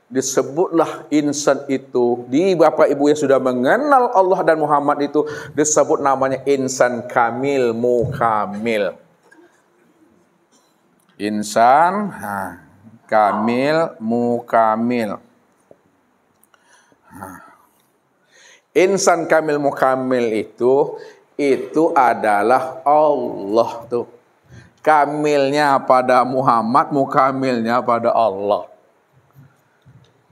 disebutlah insan itu, di Bapak Ibu yang sudah mengenal Allah dan Muhammad itu, disebut namanya insan kamil mukamil. Insan kamil mukamil. Insan kamil mukamil itu adalah Allah tuh. Kamilnya pada Muhammad, mukamilnya pada Allah.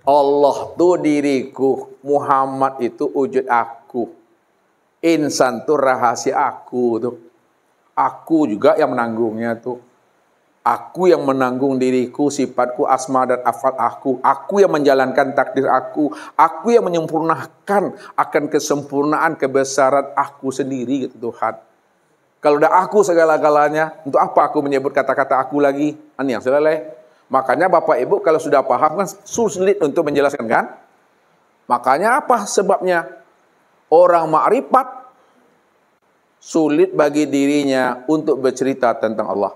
Allah tu diriku, Muhammad itu wujud aku, insan tu rahasia aku tu. Aku juga yang menanggungnya tu. Aku yang menanggung diriku, sifatku, asma dan afal aku. Aku yang menjalankan takdir aku. Aku yang menyempurnakan akan kesempurnaan kebesaran aku sendiri gitu Tuhan. Kalau dah aku segala-galanya, untuk apa aku menyebut kata-kata aku lagi? Ini yang selesai. Makanya Bapak Ibu kalau sudah paham kan sulit untuk menjelaskan kan? Makanya apa sebabnya? Orang makrifat sulit bagi dirinya untuk bercerita tentang Allah.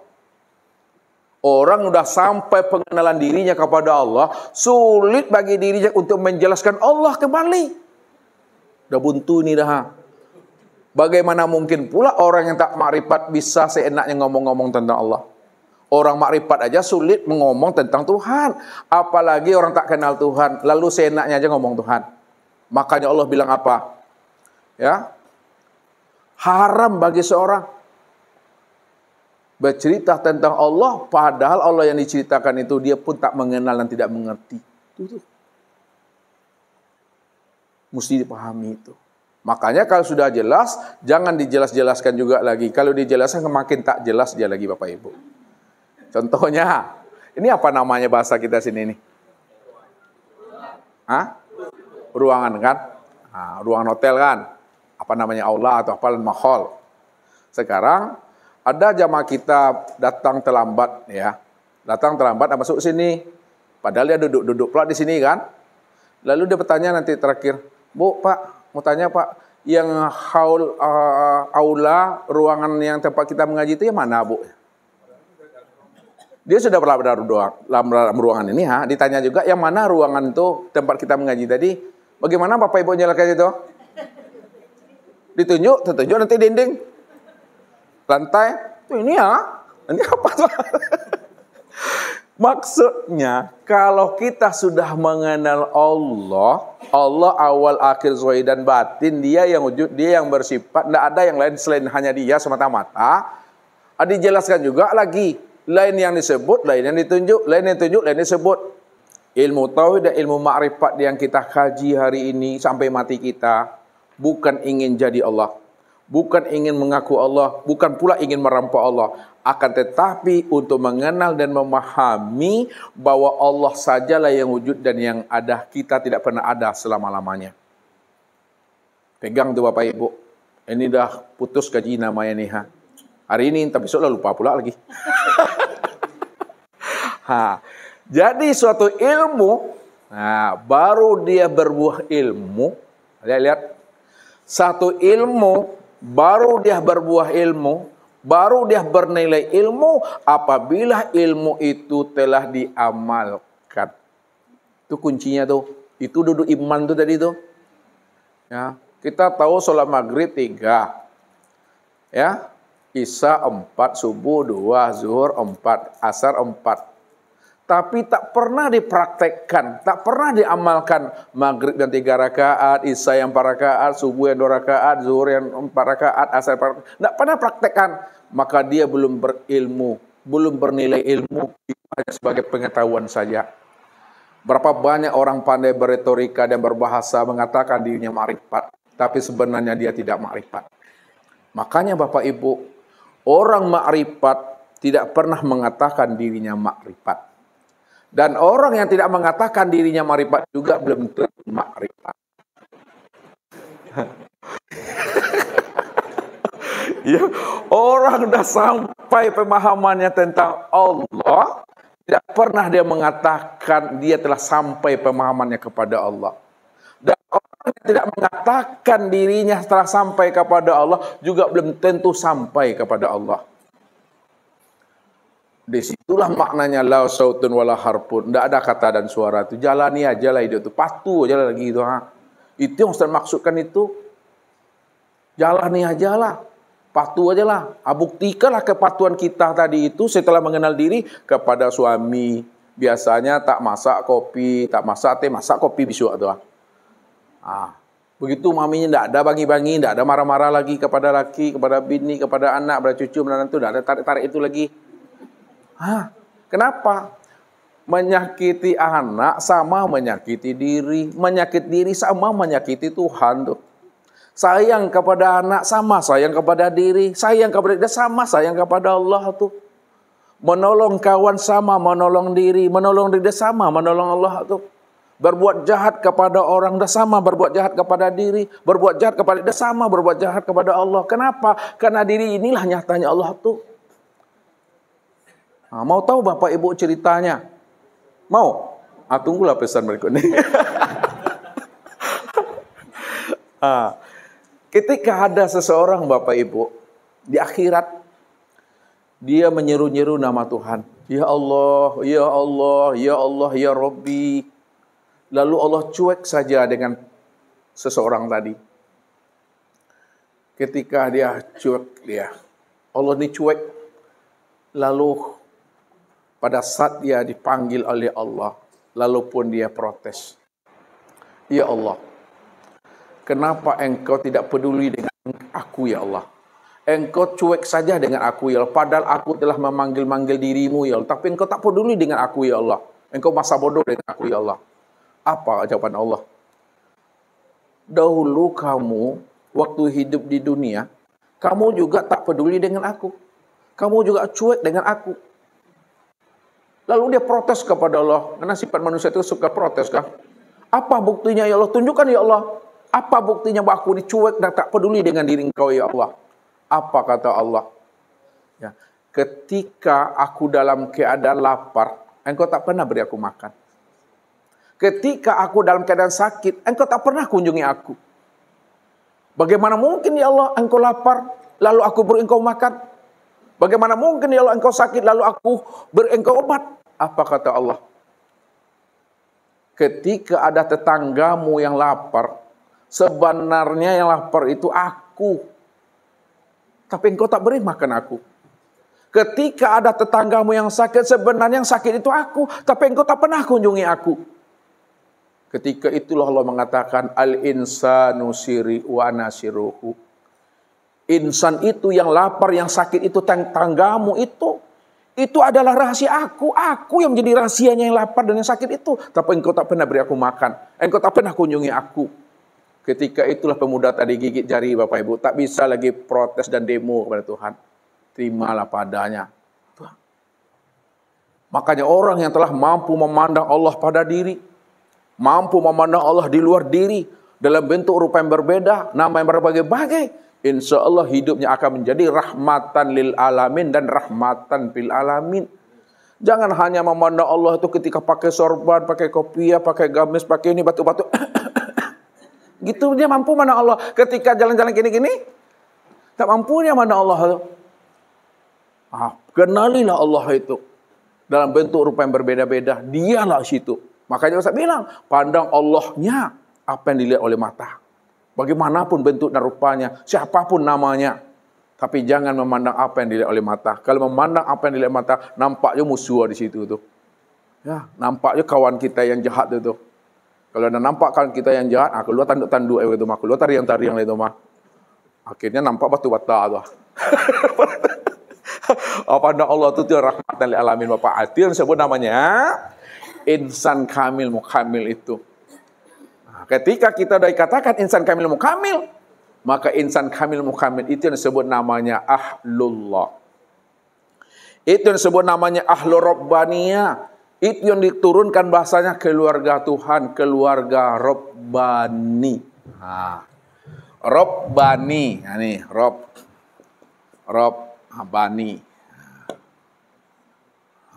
Orang sudah sampai pengenalan dirinya kepada Allah, sulit bagi dirinya untuk menjelaskan Allah kembali. Udah buntu nih dah. Bagaimana mungkin pula orang yang tak makrifat bisa seenaknya ngomong-ngomong tentang Allah? Orang makrifat aja sulit ngomong tentang Tuhan. Apalagi orang tak kenal Tuhan, lalu seenaknya aja ngomong Tuhan. Makanya Allah bilang apa? Ya, haram bagi seorang bercerita tentang Allah, padahal Allah yang diceritakan itu dia pun tak mengenal dan tidak mengerti. Itu. Mesti dipahami itu. Makanya kalau sudah jelas, jangan dijelas-jelaskan juga lagi. Kalau dijelaskan makin tak jelas dia lagi Bapak Ibu. Contohnya, ini apa namanya bahasa kita sini nih? Hah? Ruangan kan? Nah, ruangan hotel kan? Apa namanya aula atau apa mahal. Sekarang ada jamaah kita datang terlambat ya. Datang terlambat masuk sini. Padahal dia duduk pula di sini kan? Lalu dia bertanya nanti terakhir, "Bu, Pak, mau tanya Pak, yang aula ruangan yang tempat kita mengaji itu yang mana, Bu?" Dia sudah berada dalam ruangan ini, ditanya juga yang mana ruangan itu tempat kita mengaji tadi. Bagaimana Bapak Ibu nyalakan itu? Ditunjuk nanti dinding. Lantai, ini ini apa tuh? Maksudnya, kalau kita sudah mengenal Allah, Allah awal akhir zahir dan batin, dia yang wujud, dia yang bersifat, tidak ada yang lain selain hanya dia semata-mata. Dijelaskan juga lagi, lain yang disebut, lain yang ditunjuk, lain yang ditunjuk, lain yang disebut. Ilmu tauhid dan ilmu makrifat yang kita kaji hari ini sampai mati kita, bukan ingin jadi Allah, bukan ingin mengaku Allah, bukan pula ingin merampok Allah, akan tetapi untuk mengenal dan memahami bahwa Allah sajalah yang wujud dan yang ada, kita tidak pernah ada selama-lamanya. Pegang tuh Bapak Ibu. Ini dah putus kaji namanya nih hari ini, tapi besok lah lupa pula lagi. Jadi suatu ilmu, baru dia berbuah ilmu. Lihat, satu ilmu baru dia berbuah ilmu, baru dia bernilai ilmu apabila ilmu itu telah diamalkan. Itu kuncinya tuh. Itu duduk iman tuh tadi tuh. Ya, kita tahu sholat maghrib 3. Ya, Isya 4, subuh 2, zuhur 4, asar 4. Tapi tak pernah dipraktekkan, tak pernah diamalkan. Maghrib yang 3 rakaat, Isya yang 4 rakaat, subuh yang 2 rakaat, zuhur yang 4 rakaat, asar 4 rakaat. Tak pernah praktekkan. Maka dia belum berilmu, belum bernilai ilmu, hanya sebagai pengetahuan saja. Berapa banyak orang pandai beretorika dan berbahasa mengatakan dirinya makrifat, tapi sebenarnya dia tidak makrifat. Makanya Bapak Ibu, orang makrifat tidak pernah mengatakan dirinya makrifat. Dan orang yang tidak mengatakan dirinya makrifat juga belum tentu makrifat. Ya, orang sudah sampai pemahamannya tentang Allah, tidak pernah dia mengatakan dia telah sampai pemahamannya kepada Allah. Dan orang yang tidak mengatakan dirinya telah sampai kepada Allah juga belum tentu sampai kepada Allah. Disitulah maknanya la sautun wala harpun. Tidak ada kata dan suara itu. Jalani aja lah hidup itu. Patuh aja lah lagi itu. Itu yang Ustaz maksudkan itu. Jalani aja lah. Patuh aja lah. Buktikanlah kepatuhan kita tadi itu setelah mengenal diri kepada suami. Biasanya tak masak kopi, tak masak teh, masak kopi besok tuh. Begitu maminya tidak ada bangi-bangi, tidak ada marah-marah lagi kepada laki, kepada bini, kepada anak, kepada cucu, menantu, tidak ada tarik-tarik itu lagi. Kenapa? Menyakiti anak sama menyakiti diri. Menyakiti diri sama menyakiti Tuhan tuh. Sayang kepada anak sama sayang kepada diri. Sayang kepada dia sama sayang kepada Allah tuh. Menolong kawan sama menolong diri. Menolong diri sama menolong Allah tuh. Berbuat jahat kepada orang dah sama berbuat jahat kepada diri. Berbuat jahat kepada dia sama berbuat jahat kepada Allah. Kenapa? Karena diri inilah nyatanya Allah tuh. Mau tahu Bapak Ibu ceritanya? Mau? Tunggulah pesan berikut ini. Ketika ada seseorang Bapak Ibu di akhirat, dia menyeru-nyeru nama Tuhan. Ya Allah, ya Allah, ya Allah, ya Rabbi. Lalu Allah cuek saja dengan seseorang tadi. ketika dia cuek dia. Allah ini cuek. Lalu pada saat dia dipanggil oleh Allah, lalu pun dia protes. Ya Allah, kenapa engkau tidak peduli dengan aku ya Allah? Engkau cuek saja dengan aku ya Allah. Padahal aku telah memanggil-manggil dirimu ya Allah. Tapi engkau tak peduli dengan aku ya Allah. Engkau masa bodoh dengan aku ya Allah. Apa jawaban Allah? Dahulu kamu, waktu hidup di dunia, kamu juga tak peduli dengan aku. Kamu juga cuek dengan aku. Lalu dia protes kepada Allah. Karena sifat manusia itu suka protes kan? Apa buktinya ya Allah? Tunjukkan ya Allah. Apa buktinya bahwa aku ini cuek dan tak peduli dengan diri engkau ya Allah? Apa kata Allah? Ya, ketika aku dalam keadaan lapar, engkau tak pernah beri aku makan. Ketika aku dalam keadaan sakit, engkau tak pernah kunjungi aku. Bagaimana mungkin ya Allah engkau lapar, lalu aku beri engkau makan? Bagaimana mungkin ya Allah engkau sakit, lalu aku beri engkau obat? Apa kata Allah? Ketika ada tetanggamu yang lapar, sebenarnya yang lapar itu aku. Tapi engkau tak beri makan aku. Ketika ada tetanggamu yang sakit, sebenarnya yang sakit itu aku. Tapi engkau tak pernah kunjungi aku. Ketika itulah Allah mengatakan, Al-insanu siri wa nasiruhu. Insan itu yang lapar, yang sakit itu tetanggamu itu adalah rahasia aku. Aku yang menjadi rahasianya yang lapar dan yang sakit itu. Tapi engkau tak pernah beri aku makan. Engkau tak pernah kunjungi aku. Ketika itulah pemuda tadi gigit jari Bapak Ibu. Tak bisa lagi protes dan demo kepada Tuhan. Terimalah padanya. Makanya orang yang telah mampu memandang Allah pada diri. Mampu memandang Allah di luar diri. Dalam bentuk rupa yang berbeda. Nama yang berbagai-bagai. Insya Allah hidupnya akan menjadi rahmatan lil alamin dan rahmatan fil alamin. Jangan hanya memandang Allah itu ketika pakai sorban, pakai kopiah, pakai gamis, pakai ini batu-batu. Gitu dia mampu mana Allah. Ketika jalan-jalan gini-gini, tak mampu dia mana Allah. Kenalilah Allah itu. Dalam bentuk rupa yang berbeda-beda. Dialah situ. Makanya saya bilang, pandang Allahnya apa yang dilihat oleh mata. Bagaimanapun bentuk dan rupanya, siapapun namanya. Tapi jangan memandang apa yang dilihat oleh mata. Kalau memandang apa yang dilihat mata, nampaknya musuh di situ tuh. Ya, nampaknya kawan kita yang jahat itu. Kalau ada nampak kawan kita yang jahat, keluar tanduk-tanduk itu mah, keluar tariang-tariang itu mah. Akhirnya nampak batu-bata tuh. Pandang Allah itu rahmatan lil alamin Bapak. Itu yang disebut namanya insan kamil mukamil itu. Ketika kita sudah dikatakan insan kamil mukamil, maka insan kamil mukamil itu yang disebut namanya ahlullah. Itu yang disebut namanya ahlur rabbaniyah. Itu yang diturunkan bahasanya keluarga Tuhan, keluarga Rabbani. Rabbani, ini Rabbani.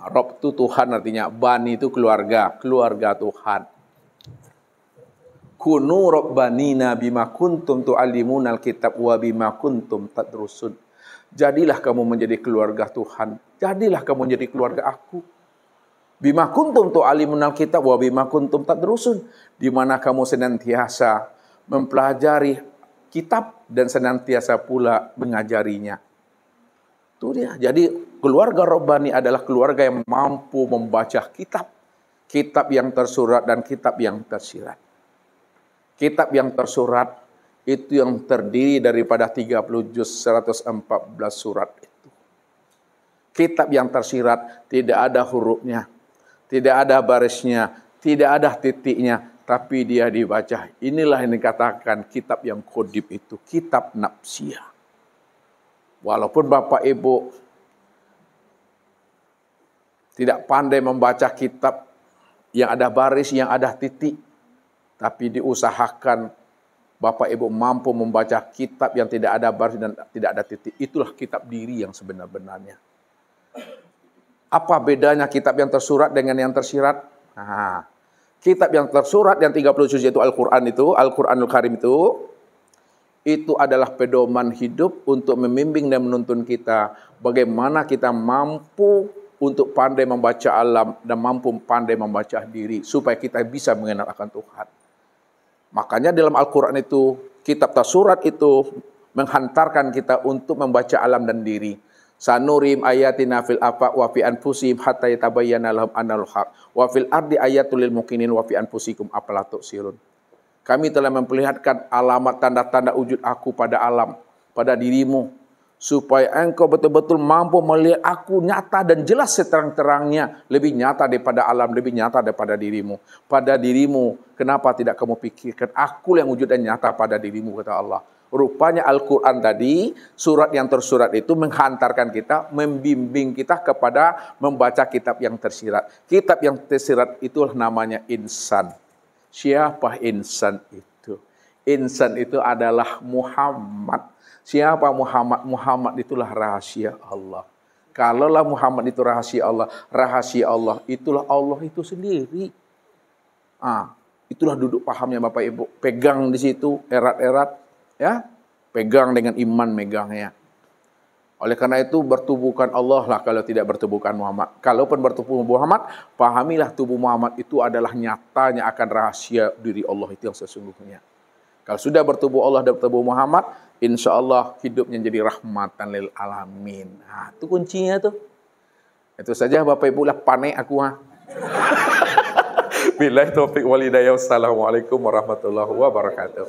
Rabb itu Tuhan artinya, Bani itu keluarga Tuhan. Kunu rabbanina bima kuntum tu'allimunal kitab wa bima kuntum tadrusun. Jadilah kamu menjadi keluarga Tuhan. Jadilah kamu menjadi keluarga aku. Bima kuntum tu'allimunal kitab wa bima kuntum tadrusun. Di mana kamu senantiasa mempelajari kitab dan senantiasa pula mengajarinya. Itu dia. Jadi keluarga Rabbani adalah keluarga yang mampu membaca kitab. Kitab yang tersurat dan kitab yang tersirat. Kitab yang tersurat itu yang terdiri daripada 30 juz 114 surat itu. Kitab yang tersirat tidak ada hurufnya, tidak ada barisnya, tidak ada titiknya, tapi dia dibaca. Inilah yang dikatakan kitab yang kodib itu, kitab nafsiyah. Walaupun Bapak Ibu tidak pandai membaca kitab yang ada baris, yang ada titik, tapi diusahakan Bapak Ibu mampu membaca kitab yang tidak ada baris dan tidak ada titik. Itulah kitab diri yang sebenar-benarnya. Apa bedanya kitab yang tersurat dengan yang tersirat? Kitab yang tersurat yang 30 juz yaitu Al-Quran itu, Al-Quranul Karim itu adalah pedoman hidup untuk membimbing dan menuntun kita. Bagaimana kita mampu untuk pandai membaca alam dan mampu pandai membaca diri. Supaya kita bisa mengenal akan Tuhan. Makanya dalam Al-Quran itu, kitab tersurat itu menghantarkan kita untuk membaca alam dan diri. Sanurim ayatina fil afaq wa fi anfusihim hatta yatabayyana lahum annal haq wa fil ardi ayatul lil muqinin wa fi anfusikum afala tubsirun. Kami telah memperlihatkan alamat tanda-tanda wujud aku pada alam, pada dirimu, supaya engkau betul-betul mampu melihat aku nyata dan jelas seterang-terangnya, lebih nyata daripada alam, lebih nyata daripada dirimu. Pada dirimu, kenapa tidak kamu pikirkan aku yang wujud dan nyata pada dirimu, kata Allah. Rupanya Al-Quran tadi, surat yang tersurat itu menghantarkan kita, membimbing kita kepada membaca kitab yang tersirat. Kitab yang tersirat itulah namanya insan. Siapa insan itu? Insan itu adalah Muhammad. Siapa Muhammad? Muhammad itulah rahasia Allah. Kalaulah Muhammad itu rahasia Allah itulah Allah itu sendiri. Itulah duduk pahamnya Bapak Ibu. Pegang di situ erat-erat, ya, pegang dengan iman megangnya. Oleh karena itu bertubuhkan Allah lah kalau tidak bertubuhkan Muhammad. Kalaupun bertubuh Muhammad, pahamilah tubuh Muhammad itu adalah nyatanya akan rahasia diri Allah itu yang sesungguhnya. Kalau sudah bertubuh Allah dan bertubuh Muhammad, insya Allah hidupnya jadi rahmatan lil alamin. Itu kuncinya tuh. Itu saja Bapak Ibu lah panik aku. Billahi taufiq wal hidayah. Wassalamualaikum warahmatullahi wabarakatuh.